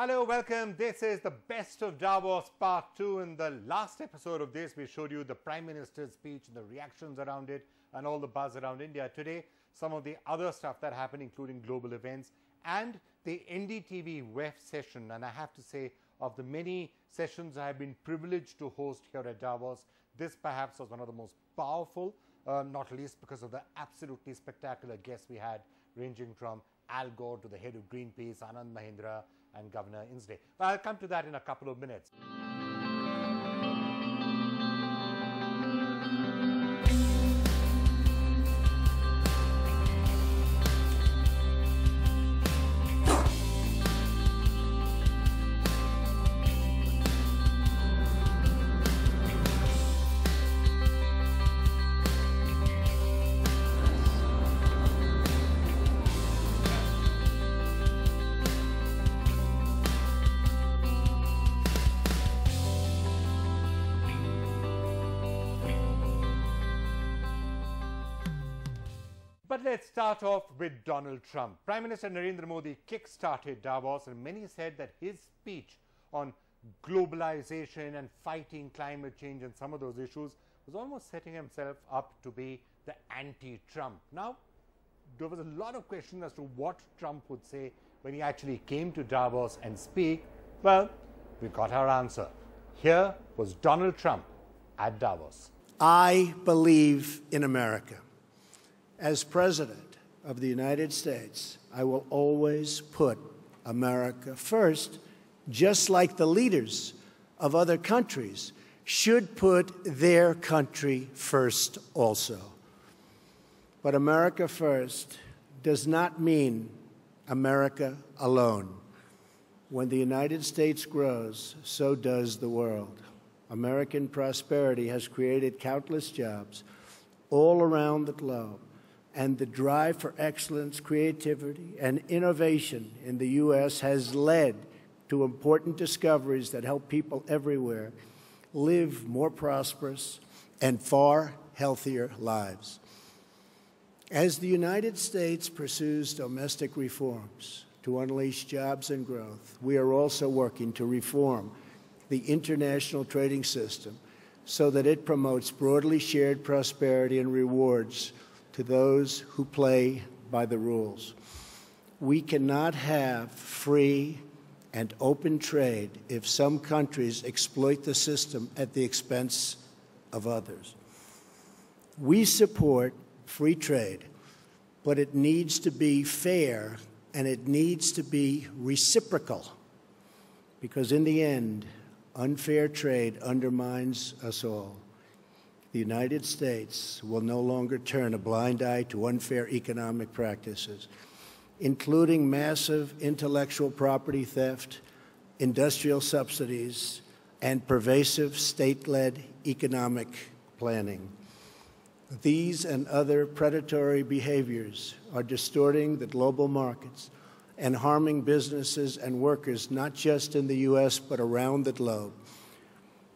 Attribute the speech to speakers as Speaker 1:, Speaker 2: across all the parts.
Speaker 1: Hello, welcome. This is the Best of Davos Part 2. In the last episode of this, we showed you the Prime Minister's speech and the reactions around it and all the buzz around India. Today, some of the other stuff that happened, including global events and the NDTV WEF session. And I have to say, of the many sessions I have been privileged to host here at Davos, this perhaps was one of the most powerful, not least because of the absolutely spectacular guests we had, ranging from Al Gore to the head of Greenpeace, Anand Mahindra, and Governor Inslee. But I'll come to that in a couple of minutes. But let's start off with Donald Trump. Prime Minister Narendra Modi kick-started Davos, and many said that his speech on globalization and fighting climate change and some of those issues was almost setting himself up to be the anti-Trump. Now, there was a lot of question as to what Trump would say when he actually came to Davos and speak. Well, we got our answer. Here was Donald Trump at Davos.
Speaker 2: I believe in America. As President of the United States, I will always put America first, just like the leaders of other countries should put their country first also. But America first does not mean America alone. When the United States grows, so does the world. American prosperity has created countless jobs all around the globe. And the drive for excellence, creativity, and innovation in the U.S. has led to important discoveries that help people everywhere live more prosperous and far healthier lives. As the United States pursues domestic reforms to unleash jobs and growth, we are also working to reform the international trading system so that it promotes broadly shared prosperity and rewards to those who play by the rules. We cannot have free and open trade if some countries exploit the system at the expense of others. We support free trade, but it needs to be fair and it needs to be reciprocal, because in the end, unfair trade undermines us all. The United States will no longer turn a blind eye to unfair economic practices, including massive intellectual property theft, industrial subsidies, and pervasive state-led economic planning. These and other predatory behaviors are distorting the global markets and harming businesses and workers, not just in the U.S., but around the globe.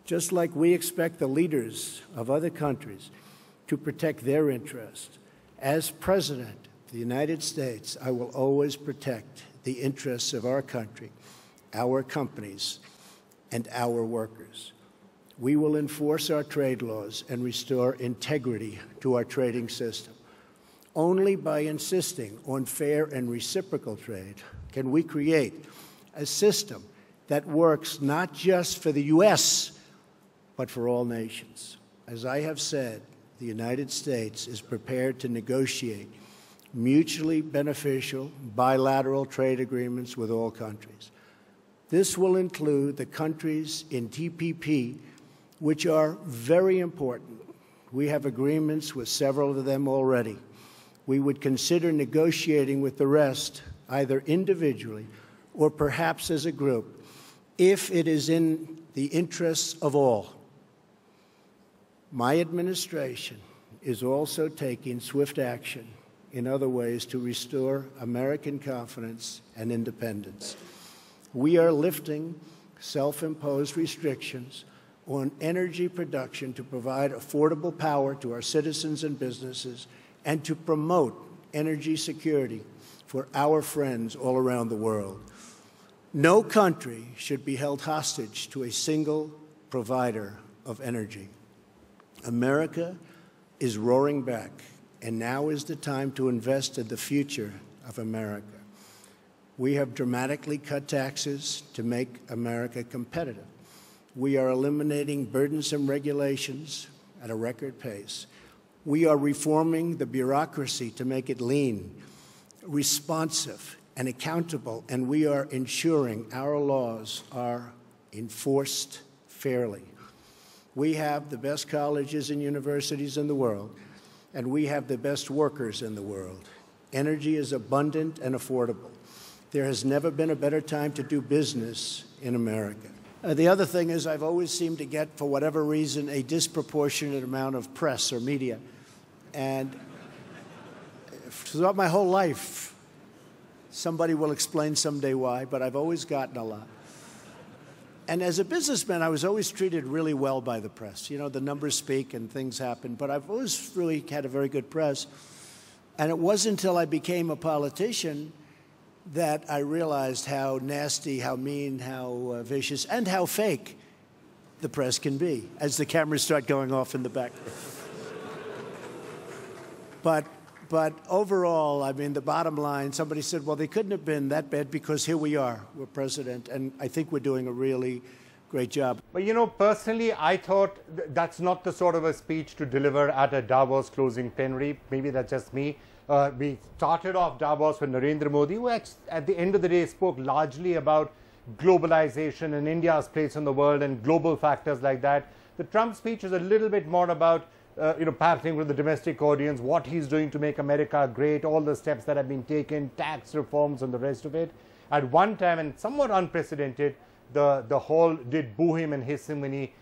Speaker 2: Just like we expect the leaders of other countries to protect their interests, as President of the United States, I will always protect the interests of our country, our companies, and our workers. We will enforce our trade laws and restore integrity to our trading system. Only by insisting on fair and reciprocal trade can we create a system that works not just for the U.S., but for all nations. As I have said, the United States is prepared to negotiate mutually beneficial bilateral trade agreements with all countries. This will include the countries in TPP, which are very important. We have agreements with several of them already. We would consider negotiating with the rest, either individually or perhaps as a group, if it is in the interests of all. My administration is also taking swift action in other ways to restore American confidence and independence. We are lifting self-imposed restrictions on energy production to provide affordable power to our citizens and businesses and to promote energy security for our friends all around the world. No country should be held hostage to a single provider of energy. America is roaring back, and now is the time to invest in the future of America. We have dramatically cut taxes to make America competitive. We are eliminating burdensome regulations at a record pace. We are reforming the bureaucracy to make it lean, responsive, and accountable, and we are ensuring our laws are enforced fairly. We have the best colleges and universities in the world, and we have the best workers in the world. Energy is abundant and affordable. There has never been a better time to do business in America. The other thing is I've always seemed to get, for whatever reason, a disproportionate amount of press or media. And throughout my whole life, somebody will explain someday why, but I've always gotten a lot. And as a businessman, I was always treated really well by the press. You know, the numbers speak and things happen, but I've always really had a very good press. And it wasn't until I became a politician that I realized how nasty, how mean, how vicious, and how fake the press can be as the cameras start going off in the back. But overall, I mean, the bottom line, somebody said, well, they couldn't have been that bad because here we are, we're president, and I think we're doing a really great job.
Speaker 1: But, you know, personally, I thought that's not the sort of a speech to deliver at a Davos closing plenary. Maybe that's just me. We started off Davos with Narendra Modi, who at the end of the day spoke largely about globalization and India's place in the world and global factors like that. The Trump speech is a little bit more about partnering with the domestic audience, what he's doing to make America great, all the steps that have been taken, tax reforms and the rest of it. At one time, and somewhat unprecedented, the hall did boo him and hiss him when he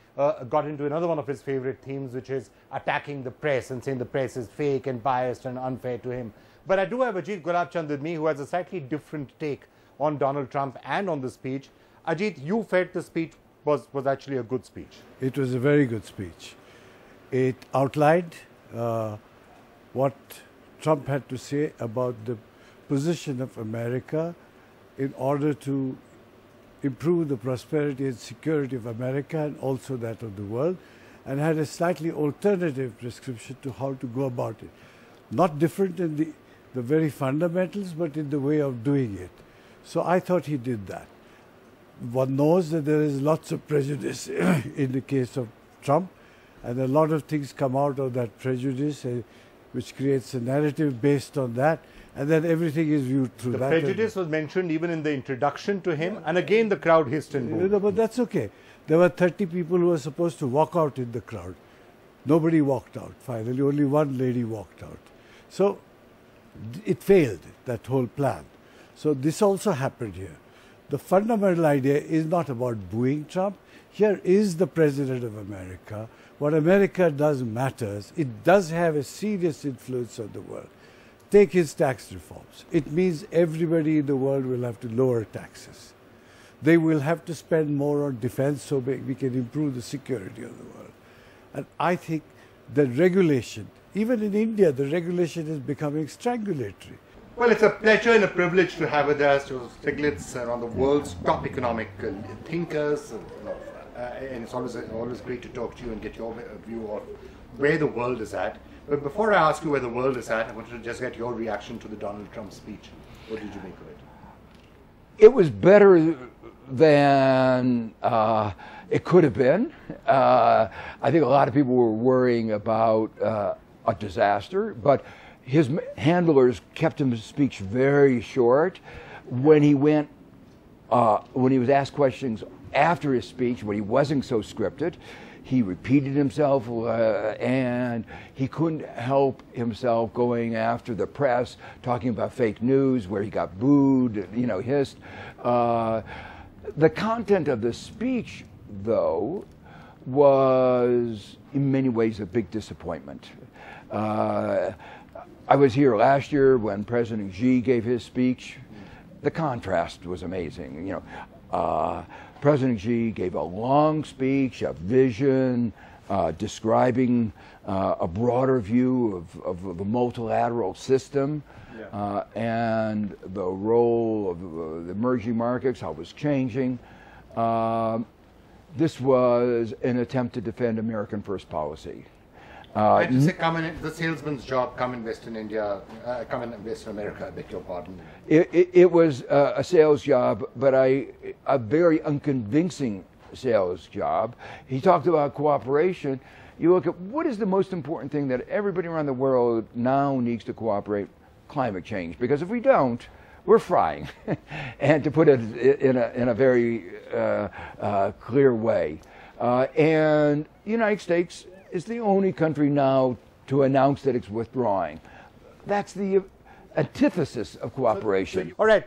Speaker 1: got into another one of his favorite themes, which is attacking the press and saying the press is fake and biased and unfair to him. But I do have Ajit Gulabchand with me, who has a slightly different take on Donald Trump and on the speech. Ajit, you felt the speech was actually a good speech.
Speaker 3: It was a very good speech. It outlined what Trump had to say about the position of America in order to improve the prosperity and security of America and also that of the world, and had a slightly alternative prescription to how to go about it. Not different in the very fundamentals, but in the way of doing it. So I thought he did that. One knows that there is lots of prejudice in the case of Trump, and a lot of things come out of that prejudice, which creates a narrative based on that, and then everything is viewed through that.
Speaker 1: The prejudice was mentioned even in the introduction to him, and again the crowd hissed and booed.
Speaker 3: No, but that's okay. There were 30 people who were supposed to walk out in the crowd. Nobody walked out. Finally, only one lady walked out. So it failed, that whole plan. So this also happened here. The fundamental idea is not about booing Trump. Here is the President of America. What America does matters. It does have a serious influence on the world. Take his tax reforms. It means everybody in the world will have to lower taxes. They will have to spend more on defense so we can improve the security of the world. And I think the regulation, even in India, the regulation is becoming strangulatory.
Speaker 1: Well, it's a pleasure and a privilege to have with us to Stiglitz, one of the world's top economic thinkers. And it's always great to talk to you and get your view of where the world is at. But before I ask you where the world is at, I wanted to just get your reaction to the Donald Trump speech. What did you make of it?
Speaker 4: It was better than it could have been. I think a lot of people were worrying about a disaster, but his handlers kept his speech very short. When he was asked questions after his speech, when he wasn't so scripted, he repeated himself, and he couldn't help himself going after the press, talking about fake news, where he got booed, hissed. The content of the speech, though, was in many ways a big disappointment. I was here last year when President Xi gave his speech. The contrast was amazing. President Xi gave a long speech, a vision, describing a broader view of the multilateral system. And the role of the emerging markets, how it was changing. This was an attempt to defend American first policy.
Speaker 1: And to say, the salesman's job, come invest in India, come and invest in America, I beg your pardon.
Speaker 4: It was a sales job, but a very unconvincing sales job. He talked about cooperation. You look at what is the most important thing that everybody around the world now needs to cooperate? Climate change, because if we don't, we're frying. And to put it in a very clear way. And the United States is the only country now to announce that it's withdrawing. That's the antithesis of cooperation.
Speaker 1: All right.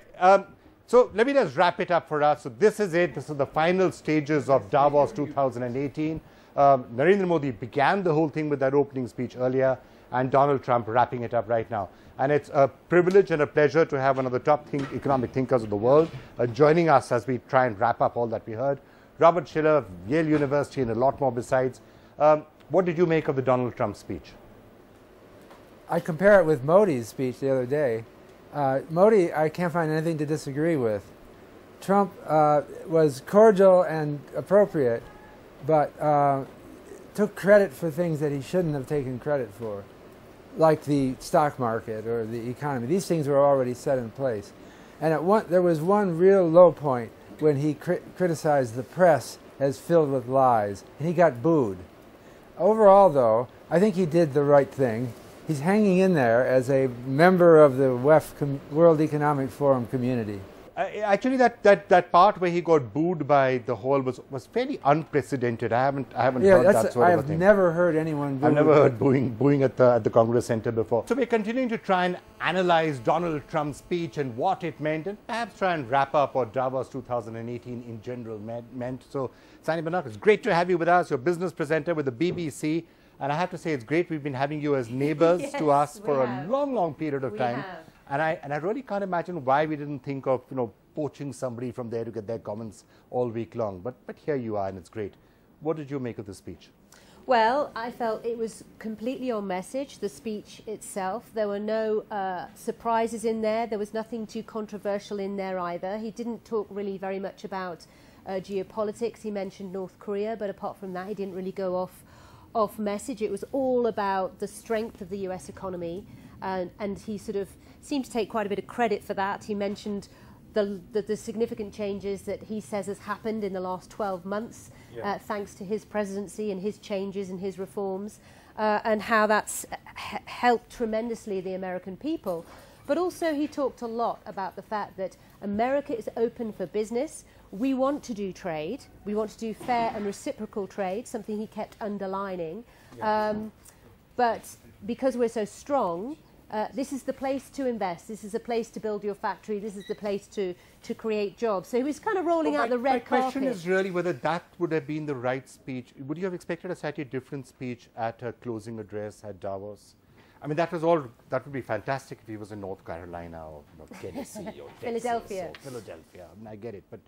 Speaker 1: So let me just wrap it up for us. So this is it. This is the final stages of Davos 2018. Narendra Modi began the whole thing with that opening speech earlier, and Donald Trump wrapping it up right now. And it's a privilege and a pleasure to have one of the top economic thinkers of the world joining us as we try and wrap up all that we heard. Robert Schiller, Yale University, and a lot more besides. What did you make of the Donald Trump speech?
Speaker 5: I compare it with Modi's speech the other day. Modi, I can't find anything to disagree with. Trump was cordial and appropriate, but took credit for things that he shouldn't have taken credit for, like the stock market or the economy. These things were already set in place. And there was one real low point when he criticized the press as filled with lies, and he got booed. Overall, though, I think he did the right thing. He's hanging in there as a member of the World Economic Forum community.
Speaker 1: Actually, that part where he got booed by the whole was fairly unprecedented. I haven't heard that sort of a thing.
Speaker 5: I've never heard anyone boo.
Speaker 1: I've never heard booing at the Congress Center before. So we're continuing to try and analyze Donald Trump's speech and what it meant, and perhaps try and wrap up what Davos 2018 in general meant. So, Sani Banak, it's great to have you with us. You're a business presenter with the BBC, and I have to say it's great we've been having you as neighbors
Speaker 6: yes,
Speaker 1: to us for a long period of time.
Speaker 6: Have.
Speaker 1: And I really can't imagine why we didn't think of poaching somebody from there to get their comments all week long. But here you are, and it's great. What did you make of the speech?
Speaker 6: Well, I felt it was completely on message, the speech itself. There were no surprises in there. There was nothing too controversial in there either. He didn't talk really very much about geopolitics. He mentioned North Korea, but apart from that, he didn't really go off message. It was all about the strength of the US economy, and he sort of seemed to take quite a bit of credit for that. He mentioned the significant changes that he says has happened in the last 12 months, thanks to his presidency and his changes and his reforms, and how that's helped tremendously the American people. But also he talked a lot about the fact that America is open for business. We want to do trade. We want to do fair and reciprocal trade, something he kept underlining. But because we're so strong, this is the place to invest. This is the place to build your factory. This is the place to create jobs. So he was kind of rolling out the red carpet.
Speaker 1: My question is really whether that would have been the right speech. Would you have expected a slightly different speech at her closing address at Davos? I mean, that would be fantastic if he was in North Carolina or Tennessee or
Speaker 6: Philadelphia.
Speaker 1: Texas or Philadelphia. I mean, I get it. But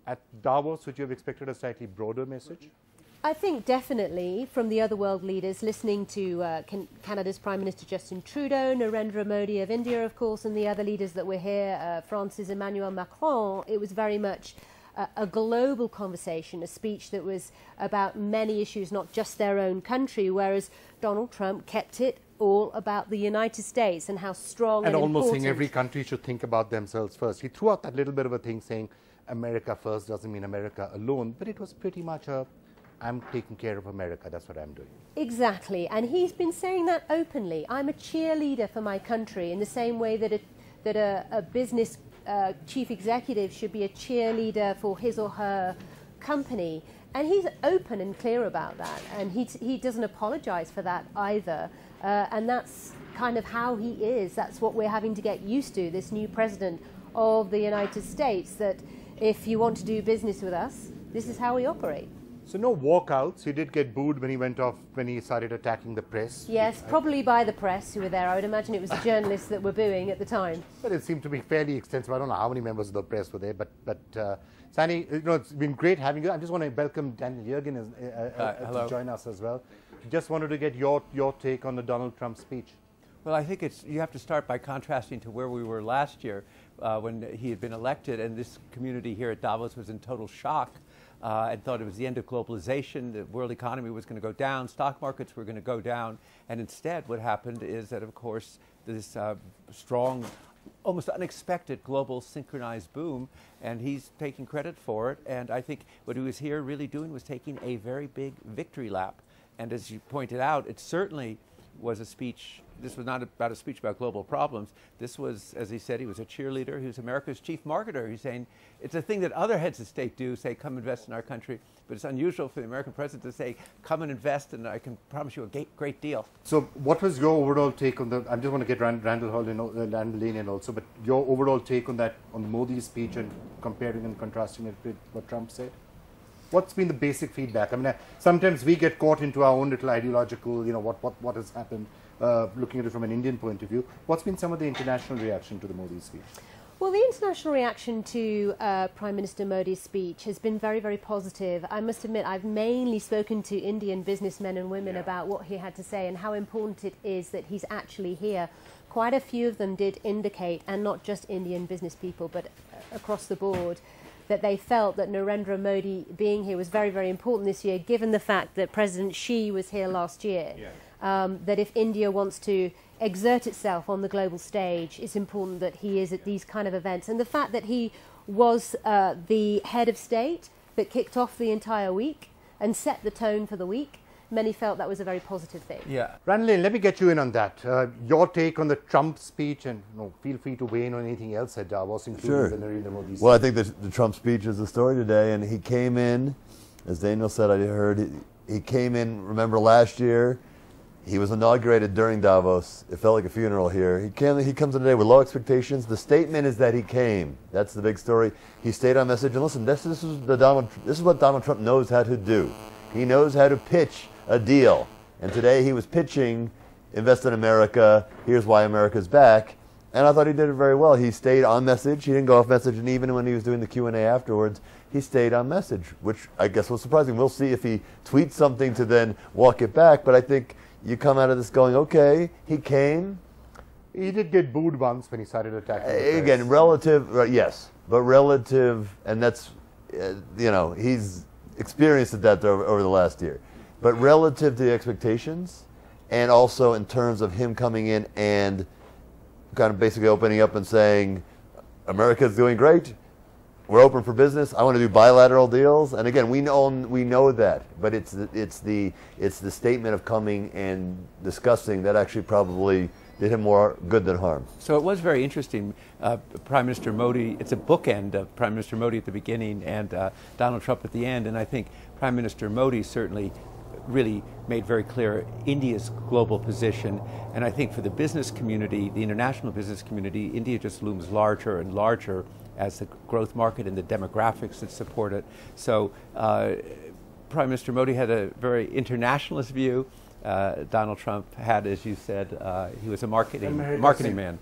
Speaker 1: at Davos, would you have expected a slightly broader message?
Speaker 6: I think definitely from the other world leaders, listening to Canada's Prime Minister Justin Trudeau, Narendra Modi of India, of course, and the other leaders that were here, France's Emmanuel Macron, it was very much a global conversation, a speech that was about many issues, not just their own country, whereas Donald Trump kept it all about the United States and how strong and
Speaker 1: almost
Speaker 6: important.
Speaker 1: saying every country should think about themselves first. He threw out that little bit of a thing saying America first doesn't mean America alone, but it was pretty much I'm taking care of America, that's what I'm doing.
Speaker 6: Exactly, and he's been saying that openly. I'm a cheerleader for my country in the same way that a business chief executive should be a cheerleader for his or her company. And he's open and clear about that, and he doesn't apologize for that either. And that's kind of how he is. That's what we're having to get used to, this new president of the United States, that if you want to do business with us, this is how we operate.
Speaker 1: So no walkouts. He did get booed when he went off, when he started attacking the press.
Speaker 6: Yes, probably by the press who were there. I would imagine it was the journalists that were booing at the time.
Speaker 1: But it seemed to be fairly extensive. I don't know how many members of the press were there, but Sani, it's been great having you. I just want to welcome Daniel Jürgen to join us as well. Just wanted to get your take on the Donald Trump speech.
Speaker 7: Well, I think you have to start by contrasting to where we were last year when he had been elected, and this community here at Davos was in total shock and thought it was the end of globalization, the world economy was going to go down, stock markets were going to go down, and instead what happened is that, of course, this strong, almost unexpected global synchronized boom, and he's taking credit for it, and I think what he was here really doing was taking a very big victory lap. And as you pointed out, it certainly was a speech. This was not about a speech about global problems. This was, as he said, he was a cheerleader. He was America's chief marketer. He's saying it's a thing that other heads of state do, say, come invest in our country. But it's unusual for the American president to say, come and invest, and I can promise you a great deal.
Speaker 1: So what was your overall take on the, I just want to get Randall Lane in also, but your overall take on that, on Modi's speech and comparing and contrasting it with what Trump said? What's been the basic feedback? I mean, sometimes we get caught into our own little ideological, what has happened, looking at it from an Indian point of view. What's been some of the international reaction to the Modi speech?
Speaker 6: Well, the international reaction to Prime Minister Modi's speech has been very, very positive. I must admit, I've mainly spoken to Indian businessmen and women about what he had to say and how important it is that he's actually here. Quite a few of them did indicate, and not just Indian business people, but across the board, that they felt that Narendra Modi being here was very, very important this year, given the fact that President Xi was here last year. That if India wants to exert itself on the global stage, it's important that he is at these kind of events. And the fact that he was the head of state that kicked off the entire week and set the tone for the week, many felt that was a very positive thing.
Speaker 7: Yeah.
Speaker 1: Randall, let me get you in on that. Your take on the Trump speech, and feel free to weigh in on anything else at Davos, including the Narendra Modi speech.
Speaker 8: Well, I think the Trump speech is the story today, and he came in, as Daniel said, I heard, he came in, remember last year, he was inaugurated during Davos. It felt like a funeral here. He comes in today with low expectations. The statement is that he came. That's the big story. He stayed on message, and listen, this is what Donald Trump knows how to do. He knows how to pitch a deal. And today he was pitching, invest in America, here's why America's back. And I thought he did it very well. He stayed on message. He didn't go off message. And even when he was doing the Q&A afterwards, he stayed on message, which I guess was surprising. We'll see if he tweets something to then walk it back. But I think you come out of this going, okay, he came.
Speaker 1: He did get booed once when he started attacking the press.
Speaker 8: Again, relative, yes. But relative, and that's, he's experienced that over the last year. But relative to the expectations, and also in terms of him coming in and kind of basically opening up and saying, America's doing great, we're open for business, I want to do bilateral deals. And again, we know that, but it's the statement of coming and discussing that actually probably did him more good than harm.
Speaker 7: So it was very interesting. Prime Minister Modi, it's a bookend of Prime Minister Modi at the beginning and Donald Trump at the end. And I think Prime Minister Modi certainly really made very clear India's global position. And I think for the business community, the international business community, India just looms larger and larger as the growth market and the demographics that support it. So Prime Minister Modi had a very internationalist view. Donald Trump had, as you said, he was a marketing man.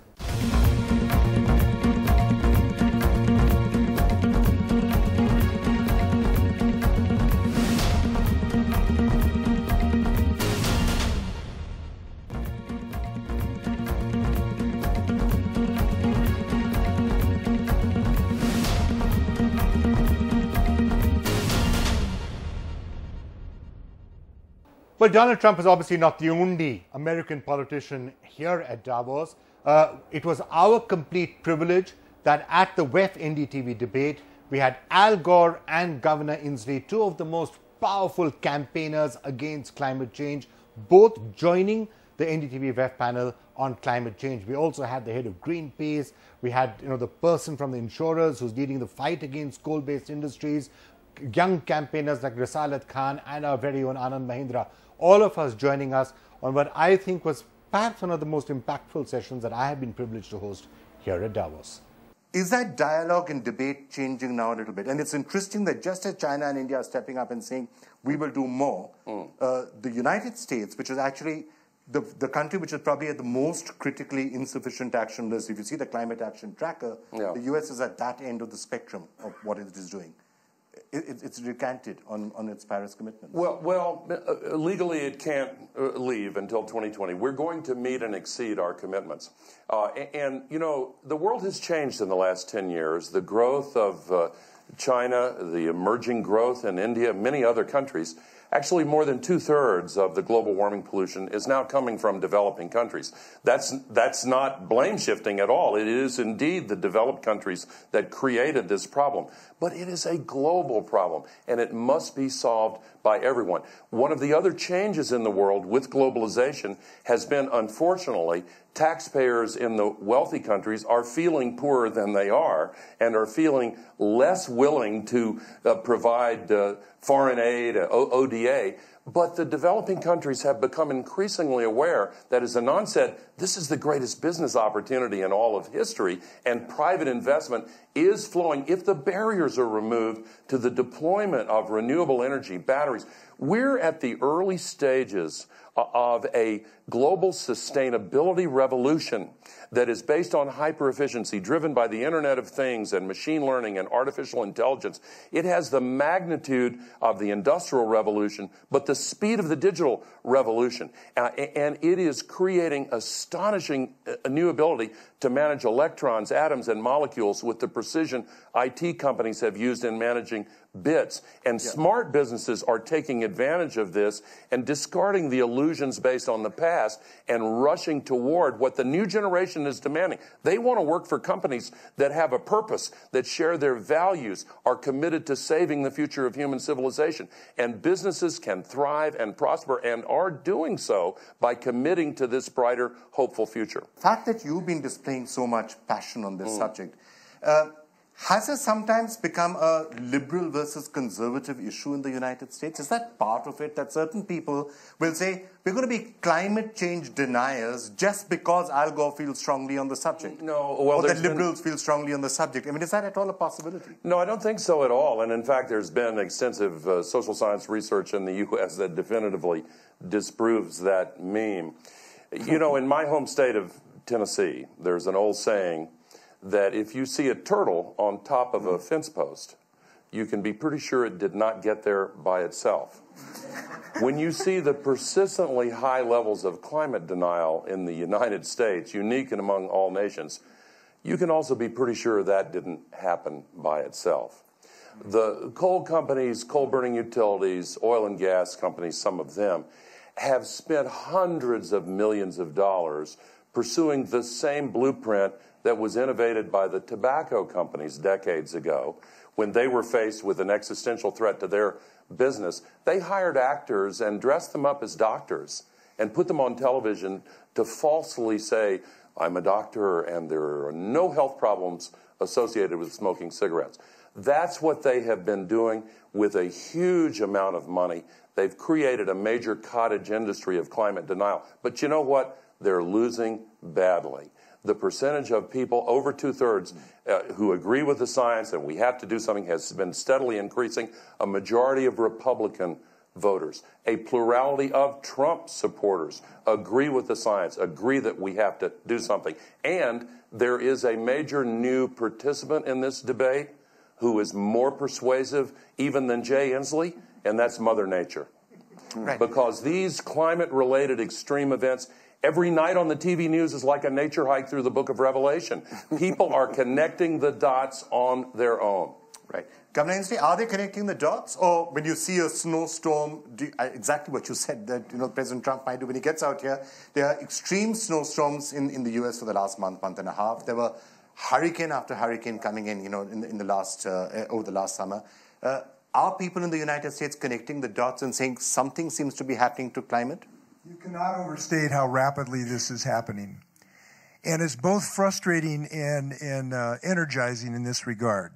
Speaker 1: Well, Donald Trump is obviously not the only American politician here at Davos. It was our complete privilege that at the WEF NDTV debate, we had Al Gore and Governor Inslee, two of the most powerful campaigners against climate change, both joining the NDTV WEF panel on climate change. We also had the head of Greenpeace. We had the person from the insurers who's leading the fight against coal-based industries, young campaigners like Risalat Khan and our very own Anand Mahindra. All of us joining us on what I think was perhaps one of the most impactful sessions that I have been privileged to host here at Davos. Is that dialogue and debate changing now a little bit? And it's interesting that just as China and India are stepping up and saying, we will do more, the United States, which is actually the country which is probably at the most critically insufficient action list, if you see the climate action tracker, the US is at that end of the spectrum of what it is doing. It's recanted on its Paris commitments.
Speaker 9: Well, legally it can't leave until 2020. We're going to meet and exceed our commitments. And, you know, the world has changed in the last 10 years. The growth of China, the emerging growth in India, many other countries, actually more than 2/3 of the global warming pollution is now coming from developing countries. That's not blame shifting at all. It is indeed the developed countries that created this problem. But it is a global problem, and it must be solved by everyone. One of the other changes in the world with globalization has been, unfortunately, taxpayers in the wealthy countries are feeling poorer than they are and are feeling less willing to provide foreign aid, ODA. But the developing countries have become increasingly aware that, as Anand said, this is the greatest business opportunity in all of history, and private investment is flowing if the barriers are removed to the deployment of renewable energy, batteries. We're at the early stages of a global sustainability revolution that is based on hyper-efficiency, driven by the Internet of Things and machine learning and artificial intelligence. It has the magnitude of the Industrial Revolution, but the speed of the digital revolution. And it is creating astonishing new ability to manage electrons, atoms, and molecules with the precision IT companies have used in managing bits. And smart businesses are taking advantage of this and discarding the illusions based on the past and rushing toward what the new generation is demanding. They want to work for companies that have a purpose, that share their values, are committed to saving the future of human civilization. And businesses can thrive and prosper and are doing so by committing to this brighter, hopeful future.
Speaker 1: The fact that you've been displaying so much passion on this subject, has it sometimes become a liberal versus conservative issue in the United States? Is that part of it, that certain people will say, we're going to be climate change deniers just because Al Gore feels strongly on the subject?
Speaker 9: No, well,
Speaker 1: or that liberals feel strongly on the subject. I mean, is that at all a possibility?
Speaker 9: No, I don't think so at all. And in fact, there's been extensive social science research in the U.S. that definitively disproves that meme. You know, in my home state of Tennessee, there's an old saying that if you see a turtle on top of a fence post, you can be pretty sure it did not get there by itself. When you see the persistently high levels of climate denial in the United States, unique and among all nations, you can also be pretty sure that didn't happen by itself. The coal companies, coal-burning utilities, oil and gas companies, some of them, have spent hundreds of millions of dollars pursuing the same blueprint that was innovated by the tobacco companies decades ago when they were faced with an existential threat to their business. They hired actors and dressed them up as doctors and put them on television to falsely say, I'm a doctor and there are no health problems associated with smoking cigarettes. That's what they have been doing with a huge amount of money. They've created a major cottage industry of climate denial. But you know what? They're losing badly. The percentage of people, over 2/3, who agree with the science and we have to do something, has been steadily increasing. A majority of Republican voters, a plurality of Trump supporters agree with the science, agree that we have to do something. And there is a major new participant in this debate who is more persuasive even than Jay Inslee, and that's Mother Nature. Right. Because these climate-related extreme events, every night on the TV news is like a nature hike through the book of Revelation. People are connecting the dots on their own.
Speaker 1: Right. Governor Inslee, are they connecting the dots? Or when you see a snowstorm, exactly what you said that President Trump might do when he gets out here, there are extreme snowstorms in the U.S. for the last month and a half. There were hurricane after hurricane coming in, in the last over the last summer. Are people in the United States connecting the dots and saying something seems to be happening to climate?
Speaker 10: You cannot overstate how rapidly this is happening. And it's both frustrating and energizing in this regard.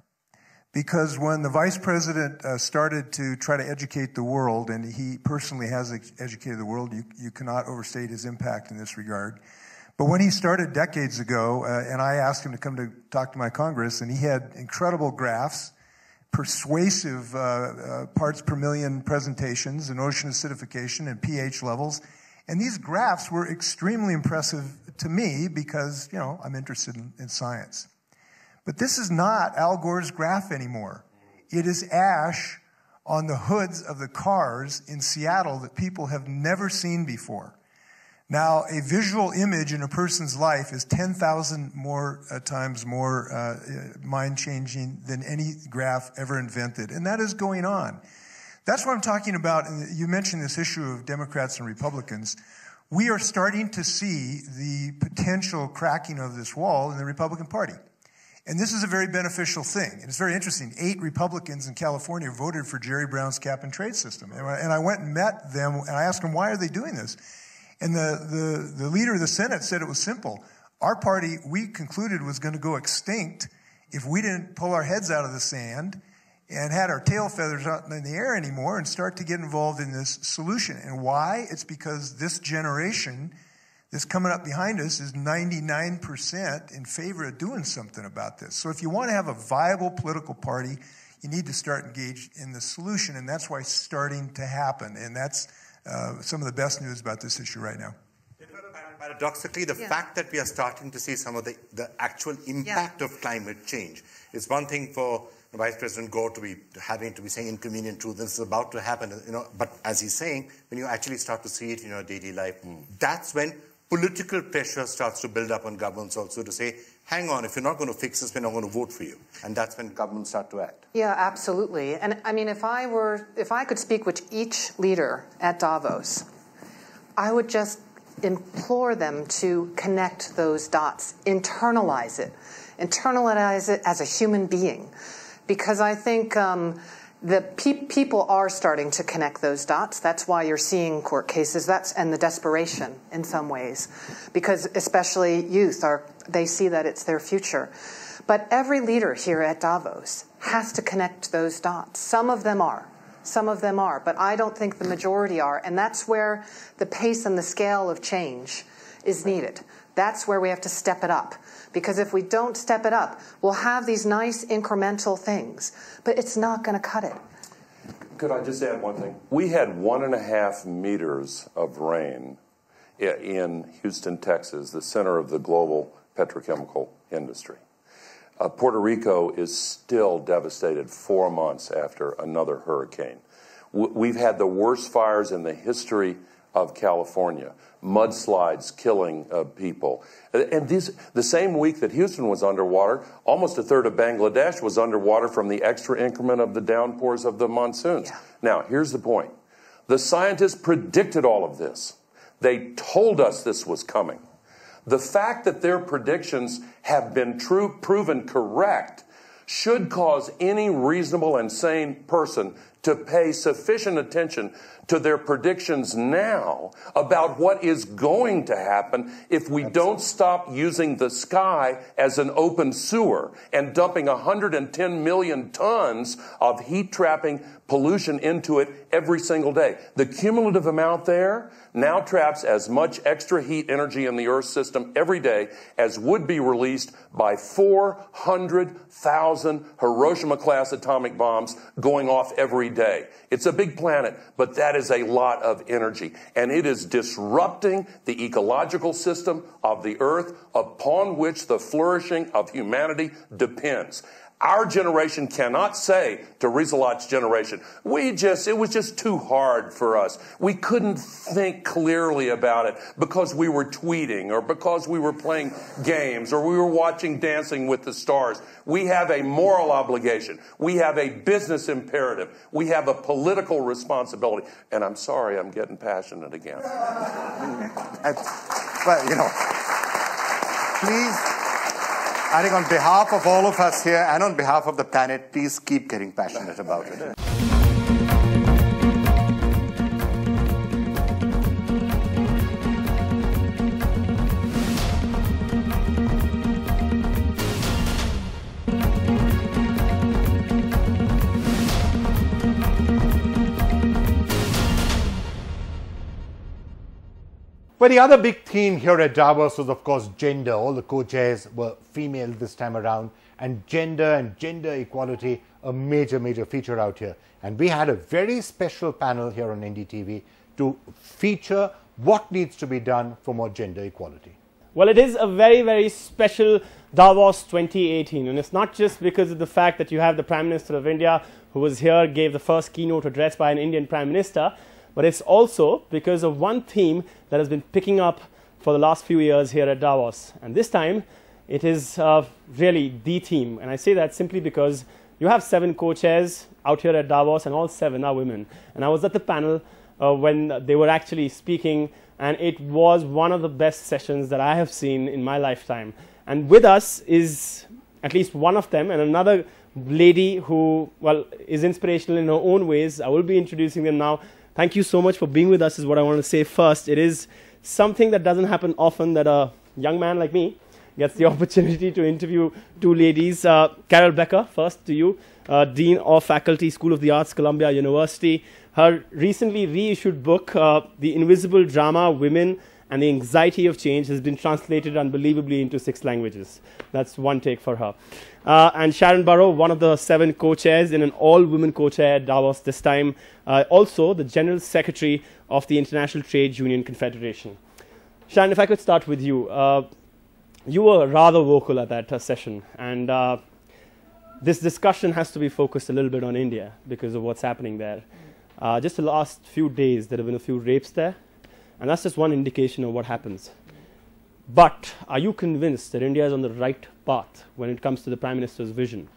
Speaker 10: Because when the vice president started to try to educate the world, and he personally has educated the world, you cannot overstate his impact in this regard. But when he started decades ago, and I asked him to come to talk to my Congress, and he had incredible graphs, persuasive parts per million presentations, and ocean acidification and pH levels. And these graphs were extremely impressive to me because, you know, I'm interested in science. But this is not Al Gore's graph anymore. It is ash on the hoods of the cars in Seattle that people have never seen before. Now, a visual image in a person's life is 10,000 times more mind-changing than any graph ever invented. And that is going on. That's what I'm talking about. And you mentioned this issue of Democrats and Republicans. We are starting to see the potential cracking of this wall in the Republican Party. And this is a very beneficial thing. And it's very interesting. 8 Republicans in California voted for Jerry Brown's cap-and-trade system. And I went and met them, and I asked them, why are they doing this? And the leader of the Senate said it was simple. Our party, we concluded, was going to go extinct if we didn't pull our heads out of the sand and had our tail feathers out in the air anymore and start to get involved in this solution. And why? It's because this generation that's coming up behind us is 99% in favor of doing something about this. So if you want to have a viable political party, you need to start engaged in the solution, and that's why it's starting to happen. And that's some of the best news about this issue right now.
Speaker 1: Paradoxically, the fact that we are starting to see some of the actual impact of climate change is one thing for Vice President Gore to be saying inconvenient truth. This is about to happen, you know. But as he's saying, when you actually start to see it in your daily life, that's when political pressure starts to build up on governments also to say, hang on, if you're not going to fix this, we're not going to vote for you. And that's when governments start to act.
Speaker 11: Yeah, absolutely. And I mean, if I could speak with each leader at Davos, I would just implore them to connect those dots, internalize it as a human being. Because I think people are starting to connect those dots. That's why you're seeing court cases. And the desperation in some ways, because especially youth they see that it's their future. But every leader here at Davos has to connect those dots. Some of them are, but I don't think the majority are. And that's where the pace and the scale of change is needed. That's where we have to step it up. Because if we don't step it up, we'll have these nice incremental things, but it's not going to cut it.
Speaker 9: Could I just add one thing? We had 1.5 meters of rain in Houston, Texas, the center of the global petrochemical industry. Puerto Rico is still devastated 4 months after another hurricane. We've had the worst fires in the history of California, mudslides killing people. And the same week that Houston was underwater, almost a third of Bangladesh was underwater from the extra increment of the downpours of the monsoons. Yeah. Now, here's the point. The scientists predicted all of this. They told us this was coming. The fact that their predictions have been proven correct should cause any reasonable and sane person to pay sufficient attention to their predictions now about what is going to happen if we don't stop using the sky as an open sewer and dumping 110 million tons of heat-trapping pollution into it every single day. The cumulative amount there now traps as much extra heat energy in the Earth's system every day as would be released by 400,000 Hiroshima-class atomic bombs going off every day. It's a big planet, but that is a lot of energy, and it is disrupting the ecological system of the Earth upon which the flourishing of humanity depends. Our generation cannot say to Rizalot's generation, it was just too hard for us. We couldn't think clearly about it because we were tweeting or because we were playing games or we were watching Dancing with the Stars. We have a moral obligation. We have a business imperative. We have a political responsibility. And I'm sorry, I'm getting passionate again.
Speaker 1: Well, you know, please, I think on behalf of all of us here and on behalf of the planet, please keep getting passionate about it. But the other big theme here at Davos was, of course, gender. All the co-chairs were female this time around, and gender equality, a major, major feature out here. And we had a very special panel here on NDTV to feature what needs to be done for more gender equality.
Speaker 12: Well, it is a very, very special Davos 2018, and it's not just because of the fact that you have the Prime Minister of India who was here, gave the first keynote address by an Indian Prime Minister, but it's also because of one theme that has been picking up for the last few years here at Davos. And this time, it is really the theme. And I say that simply because you have 7 co-chairs out here at Davos, and all 7 are women. And I was at the panel when they were actually speaking, and it was one of the best sessions that I have seen in my lifetime. And with us is at least one of them, and another lady who, well, is inspirational in her own ways. I will be introducing them now. Thank you so much for being with us is what I want to say first. It is something that doesn't happen often, that a young man like me gets the opportunity to interview 2 ladies. Carol Becker, first to you, Dean of Faculty, School of the Arts, Columbia University. Her recently reissued book, The Invisible Drama, Women and the Anxiety of Change, has been translated unbelievably into 6 languages. That's one take for her. And Sharon Burrow, one of the 7 co-chairs in an all-women co-chair at Davos this time, also the General Secretary of the International Trade Union Confederation. Sharon, if I could start with you. You were rather vocal at that session, and this discussion has to be focused a little bit on India because of what's happening there. Just the last few days, there have been a few rapes there, and that's just one indication of what happens. But are you convinced that India is on the right path when it comes to the Prime Minister's vision?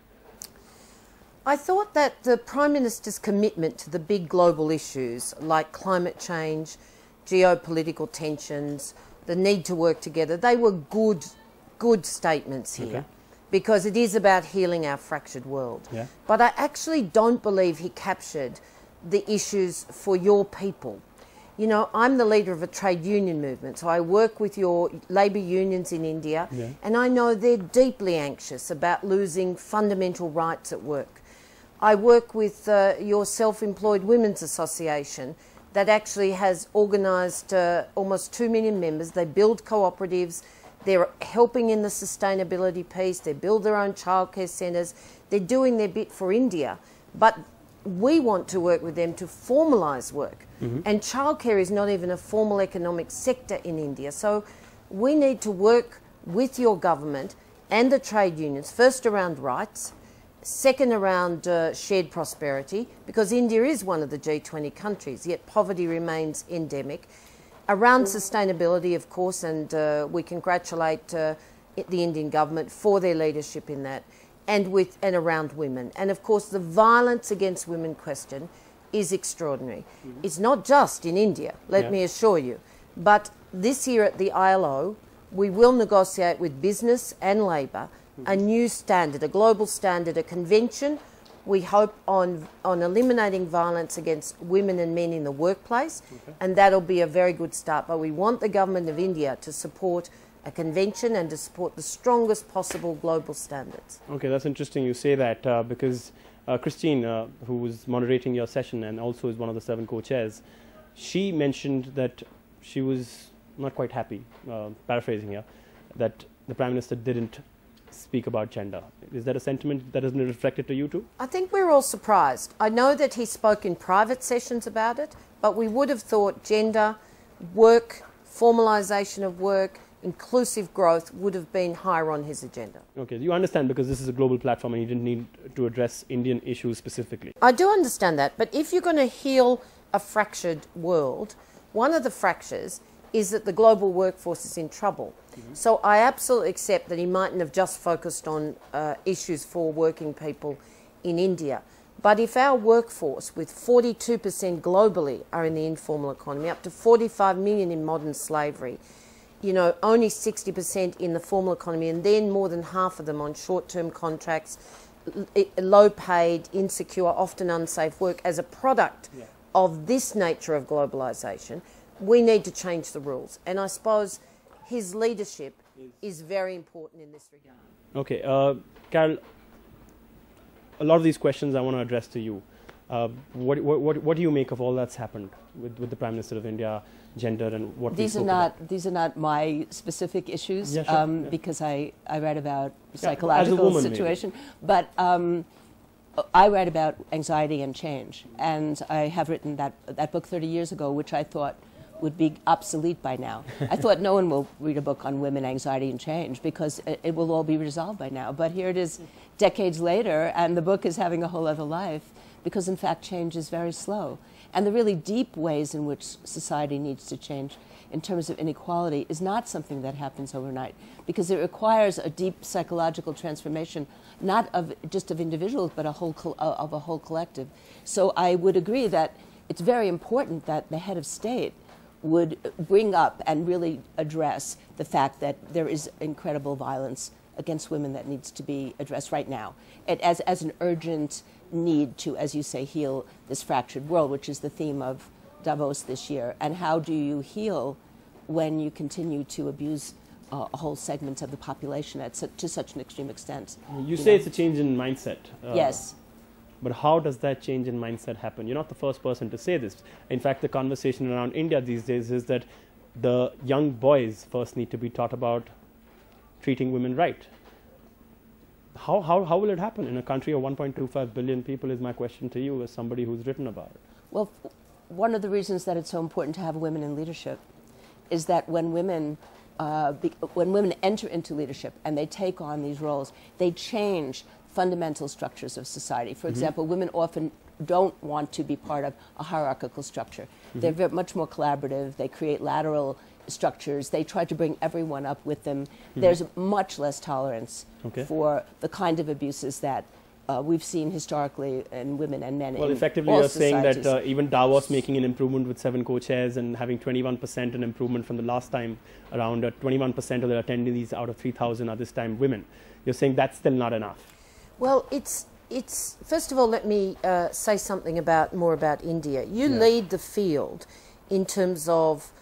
Speaker 13: I thought that the Prime Minister's commitment to the big global issues like climate change, geopolitical tensions, the need to work together, they were good statements here. Okay. Because it is about healing our fractured world. Yeah. But I actually don't believe he captured the issues for your people. You know, I'm the leader of a trade union movement, so I work with your labour unions in India, and I know they're deeply anxious about losing fundamental rights at work. I work with your Self-Employed Women's Association that actually has organised almost 2 million members. They build cooperatives, they're helping in the sustainability piece, they build their own childcare centres, they're doing their bit for India, but we want to work with them to formalise work. And childcare is not even a formal economic sector in India. So we need to work with your government and the trade unions, first around rights, second around shared prosperity, because India is one of the G20 countries, yet poverty remains endemic, around sustainability, of course, and we congratulate the Indian government for their leadership in that, and around women. And of course, the violence against women question is extraordinary. It's not just in India, let me assure you, but this year at the ILO, we will negotiate with business and labour a new standard, a global standard, a convention, we hope, on eliminating violence against women and men in the workplace, and that'll be a very good start. But we want the government of India to support a convention and to support the strongest possible global standards.
Speaker 12: Okay, that's interesting you say that because Christine, who was moderating your session and also is one of the 7 co-chairs, she mentioned that she was not quite happy, paraphrasing here, that the Prime Minister didn't speak about gender. Is that a sentiment that has been reflected to you too?
Speaker 13: I think we're all surprised. I know that he spoke in private sessions about it, but we would have thought gender, work, formalisation of work, inclusive growth would have been higher on his agenda.
Speaker 12: Okay, you understand because this is a global platform and you didn't need to address Indian issues specifically.
Speaker 13: I do understand that, but if you're going to heal a fractured world, one of the fractures is that the global workforce is in trouble. So I absolutely accept that he mightn't have just focused on issues for working people in India. But if our workforce, with 42% globally, are in the informal economy, up to 45 million in modern slavery, you know, only 60% in the formal economy, and then more than half of them on short-term contracts, low-paid, insecure, often unsafe work as a product of this nature of globalisation, we need to change the rules. And I suppose his leadership is very important in this regard.
Speaker 12: Okay, Carol, a lot of these questions I want to address to you. What do you make of all that's happened with the Prime Minister of India, gender, and what
Speaker 14: these are not my specific issues,
Speaker 12: yeah, sure.
Speaker 14: because I write about
Speaker 12: as
Speaker 14: psychological
Speaker 12: a woman,
Speaker 14: situation, but I write about anxiety and change, and I have written that book 30 years ago, which I thought would be obsolete by now. I thought no one will read a book on women, anxiety, and change because it will all be resolved by now. But here it is decades later, and the book is having a whole other life because, in fact, change is very slow. And the really deep ways in which society needs to change in terms of inequality is not something that happens overnight because it requires a deep psychological transformation, not just of individuals, but of a whole collective. So I would agree that it's very important that the head of state would bring up and really address the fact that there is incredible violence against women that needs to be addressed right now as an urgent need to, as you say, heal this fractured world, which is the theme of Davos this year. And how do you heal when you continue to abuse a whole segment of the population to such an extreme extent?
Speaker 12: You say it's a change in mindset.
Speaker 14: Yes.
Speaker 12: But how does that change in mindset happen? You're not the first person to say this. In fact, the conversation around India these days is that the young boys first need to be taught about treating women right. How will it happen in a country of 1.25 billion people is my question to you as somebody who's written about it.
Speaker 14: Well, one of the reasons that it's so important to have women in leadership is that when women enter into leadership and they take on these roles, they change fundamental structures of society. For example, women often don't want to be part of a hierarchical structure. They're much more collaborative. They create lateral structures. They try to bring everyone up with them. There's much less tolerance for the kind of abuses that we've seen historically in women and men.
Speaker 12: Well, effectively, you're saying that even Davos making an improvement with 7 co-chairs and having 21% an improvement from the last time around, 21% of the attendees out of 3,000 are this time women. You're saying that's still not enough?
Speaker 13: Well, it's first of all, let me say something more about India. You lead the field in terms of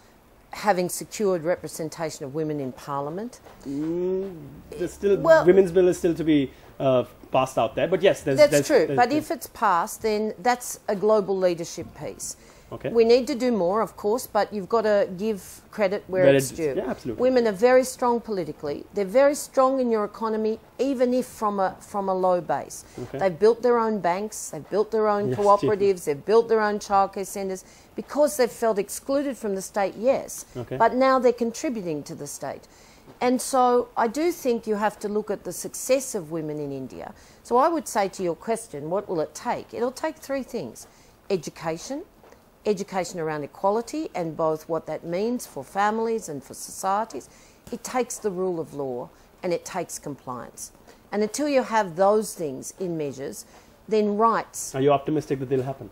Speaker 13: having secured representation of women in Parliament.
Speaker 12: There's still, women's bill is still to be passed out there, but yes,
Speaker 13: that's true. But if it's passed, then that's a global leadership piece.
Speaker 12: Okay.
Speaker 13: We need to do more, of course, but you've got to give credit where it's due.
Speaker 12: Yeah, absolutely.
Speaker 13: Women are very strong politically. They're very strong in your economy, even if from a low base.
Speaker 12: Okay.
Speaker 13: They've built their own banks, they've built their own cooperatives, they've built their own childcare centres because they've felt excluded from the state, yes, but now they're contributing to the state. And so I do think you have to look at the success of women in India. So I would say to your question, what will it take? It'll take 3 things: education around equality and both what that means for families and for societies. It takes the rule of law and it takes compliance. And until you have those things in measures, then rights...
Speaker 12: Are you optimistic that they'll happen?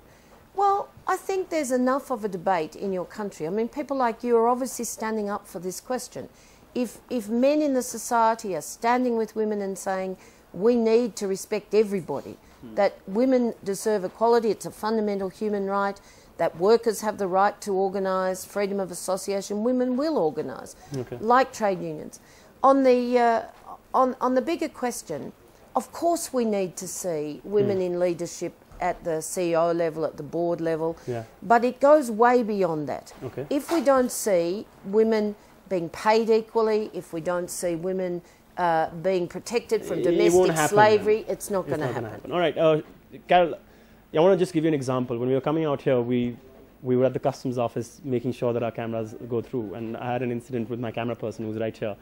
Speaker 13: Well, I think there's enough of a debate in your country. I mean, people like you are obviously standing up for this question. If men in the society are standing with women and saying, we need to respect everybody, that women deserve equality, it's a fundamental human right, that workers have the right to organise, freedom of association, women will organise, like trade unions. On the bigger question, of course we need to see women in leadership at the CEO level, at the board level, but it goes way beyond that. If we don't see women being paid equally, if we don't see women being protected from domestic slavery, it's not going to happen.
Speaker 12: All right, Carol, I want to just give you an example. When we were coming out here, we were at the customs office making sure that our cameras go through, and I had an incident with my camera person who's right here,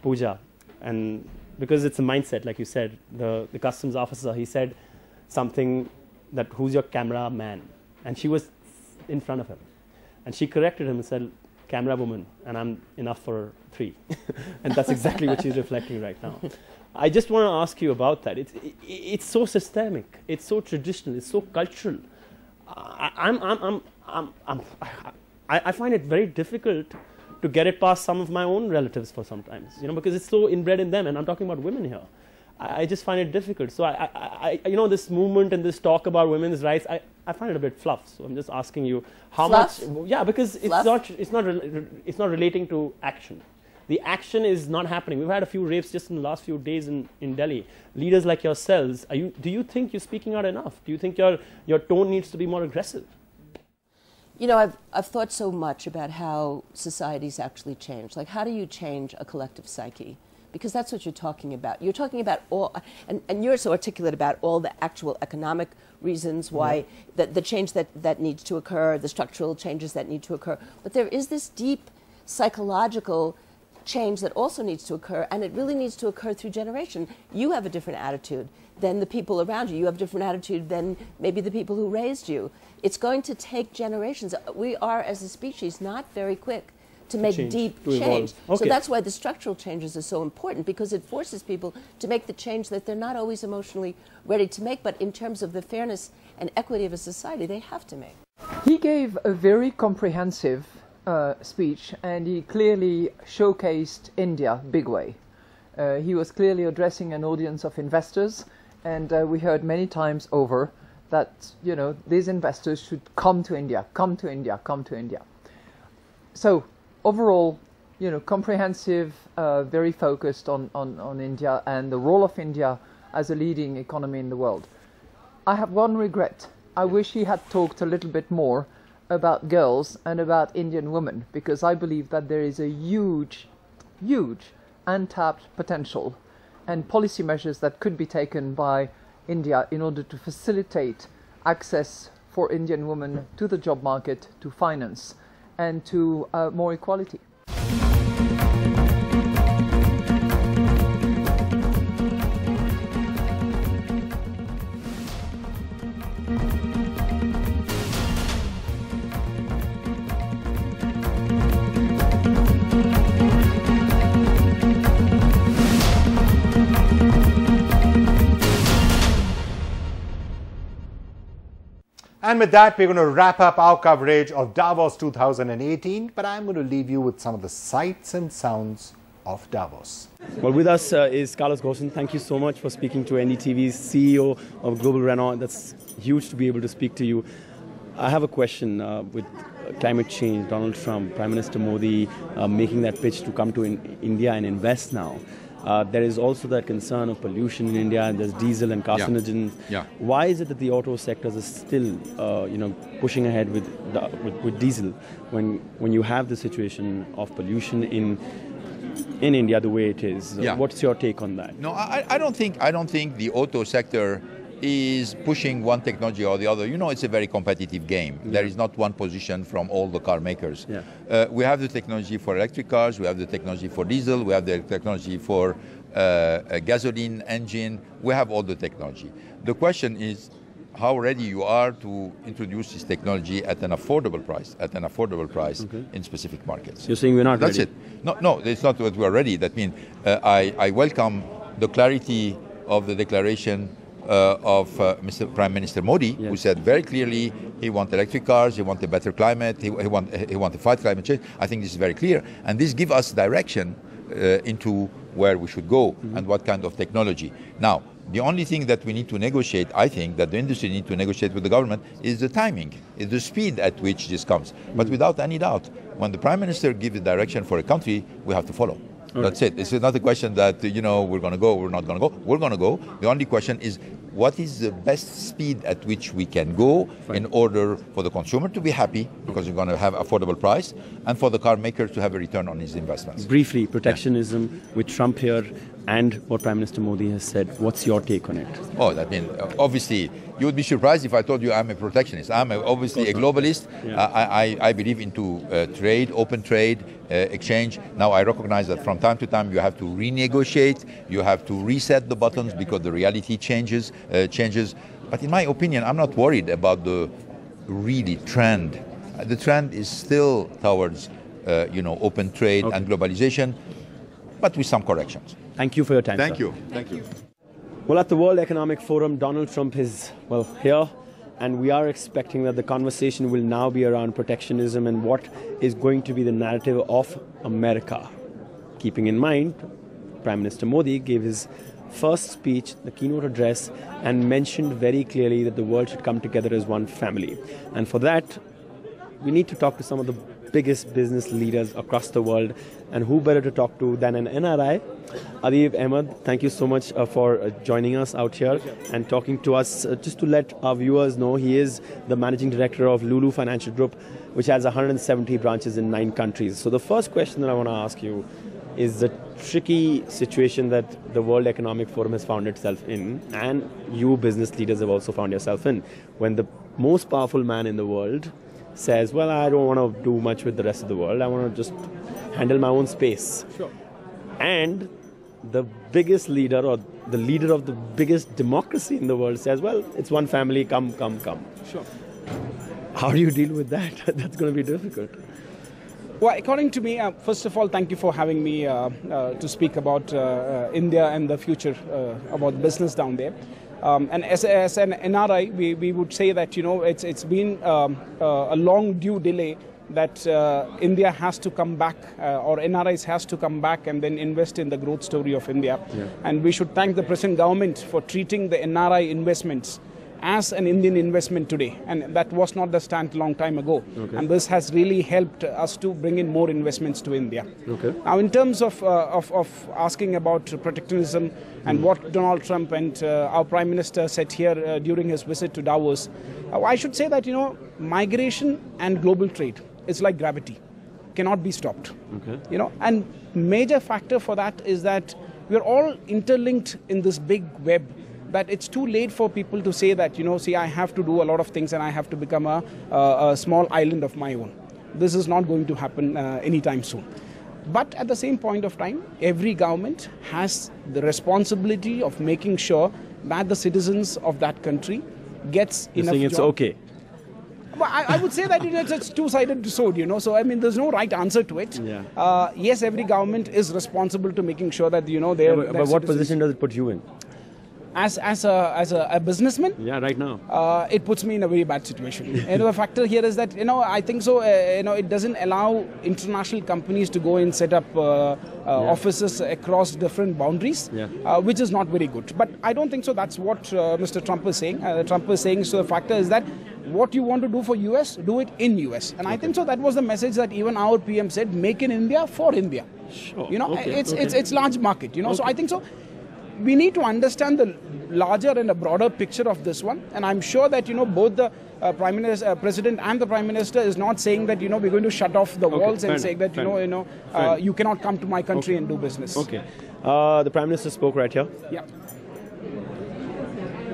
Speaker 12: Pooja, and because it's a mindset, like you said, the customs officer, he said something that, who's your camera man? And she was in front of him, and she corrected him and said, camera woman, and I'm enough for 3. And that's exactly what she's reflecting right now. I just want to ask you about that. It's so systemic, it's so traditional, it's so cultural. I find it very difficult to get it past some of my own relatives for sometimes, because it's so inbred in them, and I'm talking about women here. I just find it difficult. So this movement and this talk about women's rights, I find it a bit fluff. So I'm just asking you how much. Yeah, because it's not relating to action. the action is not happening. We've had a few rapes just in the last few days in Delhi. Leaders like yourselves, do you think you're speaking out enough? Do you think your tone needs to be more aggressive?
Speaker 14: You know, I've thought so much about how societies actually change. Like, how do you change a collective psyche? Because that's what you're talking about. You're talking about all, and you're so articulate about all the actual economic reasons why the change that needs to occur, the structural changes that need to occur. But there is this deep psychological change that also needs to occur, and it really needs to occur through generation. You have a different attitude than the people around you. You have a different attitude than maybe the people who raised you. It's going to take generations. We are, as a species, not very quick to make deep change. So that's why the structural changes are so important, because it forces people to make the change that they're not always emotionally ready to make, but in terms of the fairness and equity of a society, they have to make.
Speaker 15: He gave a very comprehensive speech, and he clearly showcased India big way. He was clearly addressing an audience of investors, and we heard many times over that, you know, these investors should come to India, come to India, come to India. So overall, you know, comprehensive, very focused on India and the role of India as a leading economy in the world. I have one regret. I wish he had talked a little bit more about girls and about Indian women, because I believe that there is a huge, huge untapped potential and policy measures that could be taken by India in order to facilitate access for Indian women to the job market, to finance, and to more equality.
Speaker 1: And with that, we're going to wrap up our coverage of Davos 2018, but I'm going to leave you with some of the sights and sounds of Davos.
Speaker 12: Well, with us is Carlos Ghosn. Thank you so much for speaking to NDTV's CEO of Global Renault. That's huge to be able to speak to you. I have a question with climate change, Donald Trump, Prime Minister Modi making that pitch to come to India and invest now. There is also that concern of pollution in India. There's diesel and carcinogens.
Speaker 16: Yeah.
Speaker 12: Why is it that the auto sectors are still, pushing ahead with diesel when you have the situation of pollution in India the way it is?
Speaker 16: Yeah.
Speaker 12: What's your take on that?
Speaker 16: No, I don't think the auto sector is pushing one technology or the other. You know, it's a very competitive game. Yeah. There is not one position from all the car makers. Yeah. We have the technology for electric cars, we have the technology for diesel, we have the technology for a gasoline engine, we have all the technology. The question is how ready you are to introduce this technology at an affordable price, in specific markets.
Speaker 12: You're saying we're not ready?
Speaker 16: That's it. No, it's not that we're ready. That means I welcome the clarity of the declaration of Mr. Prime Minister Modi, who said very clearly he wants electric cars, he wants a better climate, he wants to fight climate change. I think this is very clear, and this gives us direction into where we should go and what kind of technology. Now, the only thing that we need to negotiate, I think, that the industry needs to negotiate with the government, is the timing, is the speed at which this comes. But without any doubt, when the Prime Minister gives the direction for a country, we have to follow. That's it. It's not a question that, we're going to go, we're not going to go. We're going to go. The only question is, what is the best speed at which we can go in order for the consumer to be happy, because you're going to have affordable price, and for the car maker to have a return on his investments.
Speaker 12: Briefly, protectionism with Trump here and what Prime Minister Modi has said. What's your take on it?
Speaker 16: Oh, I mean, obviously, you would be surprised if I told you I'm a protectionist. I'm obviously a globalist. Yeah. I believe into trade, open trade, exchange. Now, I recognize that from time to time you have to renegotiate, you have to reset the buttons because the reality changes. But in my opinion, I'm not worried about the really trend. The trend is still towards, open trade and globalization, but with some corrections.
Speaker 12: Thank you for your time,
Speaker 16: Thank
Speaker 12: sir.
Speaker 16: you. Thank you.
Speaker 12: Well, at the World Economic Forum, Donald Trump is, here, and we are expecting that the conversation will now be around protectionism and what is going to be the narrative of America. Keeping in mind, Prime Minister Modi gave his first speech, the keynote address, and mentioned very clearly that the world should come together as one family. And for that, we need to talk to some of the biggest business leaders across the world. And who better to talk to than an NRI? Adib Ahmed, thank you so much for joining us out here and talking to us. Just to let our viewers know, he is the managing director of Lulu Financial Group, which has 170 branches in 9 countries. So the first question that I want to ask you is the tricky situation that the World Economic Forum has found itself in, and you business leaders have also found yourself in, when the most powerful man in the world says, well, I don't want to do much with the rest of the world, I want to just handle my own space.
Speaker 17: Sure.
Speaker 12: And the biggest leader, or the leader of the biggest democracy in the world, says, well, it's one family, come.
Speaker 17: Sure.
Speaker 12: How do you deal with that? That's going to be difficult.
Speaker 17: Well, according to me, first of all, thank you for having me to speak about India and the future about business down there. And as an NRI, we would say that, you know, it's been a long due delay that India has to come back, or NRIs has to come back and then invest in the growth story of India.
Speaker 12: Yeah.
Speaker 17: And we should thank the present government for treating the NRI investments as an Indian investment today, and that was not the stand a long time ago.
Speaker 12: Okay.
Speaker 17: And this has really helped us to bring in more investments to India.
Speaker 12: Okay.
Speaker 17: Now, in terms of asking about protectionism and what Donald Trump and our Prime Minister said here during his visit to Davos, I should say that, you know, migration and global trade is like gravity, cannot be stopped.
Speaker 12: Okay.
Speaker 17: You know, and major factor for that is that we are all interlinked in this big web, that it's too late for people to say that, you know, see, I have to do a lot of things and I have to become a small island of my own. This is not going to happen anytime soon. But at the same point of time, every government has the responsibility of making sure that the citizens of that country gets
Speaker 12: You're
Speaker 17: enough
Speaker 12: saying it's
Speaker 17: job.
Speaker 12: okay.
Speaker 17: Well, I would say that, you know, it's a two-sided sword, you know. So, I mean, there's no right answer to it.
Speaker 12: Yeah.
Speaker 17: Yes, every government is responsible to making sure that, you know, they're...
Speaker 12: But what position does it put you in?
Speaker 17: As a businessman?
Speaker 12: Yeah, right now.
Speaker 17: It puts me in a very bad situation. And the factor here is that, you know, I think so, you know, it doesn't allow international companies to go and set up offices across different boundaries, which is not very good. But I don't think so that's what Mr. Trump is saying. Trump is saying, so the factor is that what you want to do for US, do it in US. And I think so that was the message that even our PM said, make in India for India.
Speaker 12: Sure.
Speaker 17: You know,
Speaker 12: Okay.
Speaker 17: it's large market, you know. So I think so. We need to understand the larger and a broader picture of this one, and I'm sure that, you know, both the President and the Prime Minister is not saying that, you know, we're going to shut off the walls and saying that, you know, you cannot come to my country and do business.
Speaker 12: Okay. The Prime Minister spoke right here.
Speaker 17: Yeah.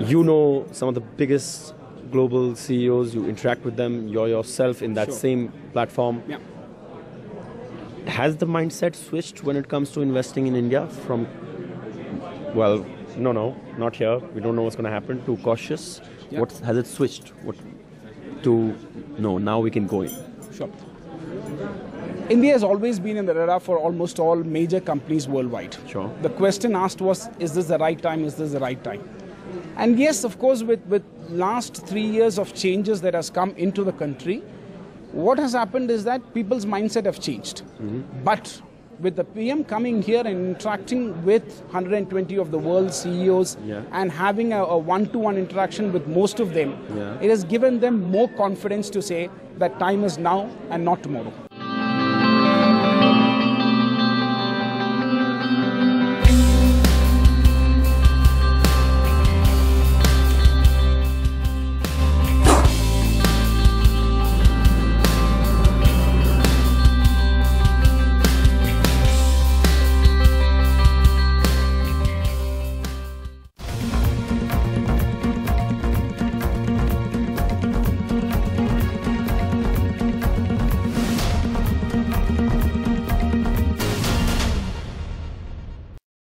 Speaker 12: You know some of the biggest global CEOs, you interact with them, you're yourself in that same platform.
Speaker 17: Yeah.
Speaker 12: Has the mindset switched when it comes to investing in India from, well, no, not here, we don't know what's going to happen, to cautious?
Speaker 17: Yeah.
Speaker 12: What has it switched? To no, now we can go in?
Speaker 17: Sure. India has always been in the radar for almost all major companies worldwide.
Speaker 12: Sure.
Speaker 17: The question asked was, is this the right time? Is this the right time? And yes, of course, with last 3 years of changes that has come into the country, what has happened is that people's mindset have changed.
Speaker 12: Mm-hmm.
Speaker 17: But with the PM coming here and interacting with 120 of the world's CEOs and having a one-to-one interaction with most of them, it has given them more confidence to say that time is now and not tomorrow.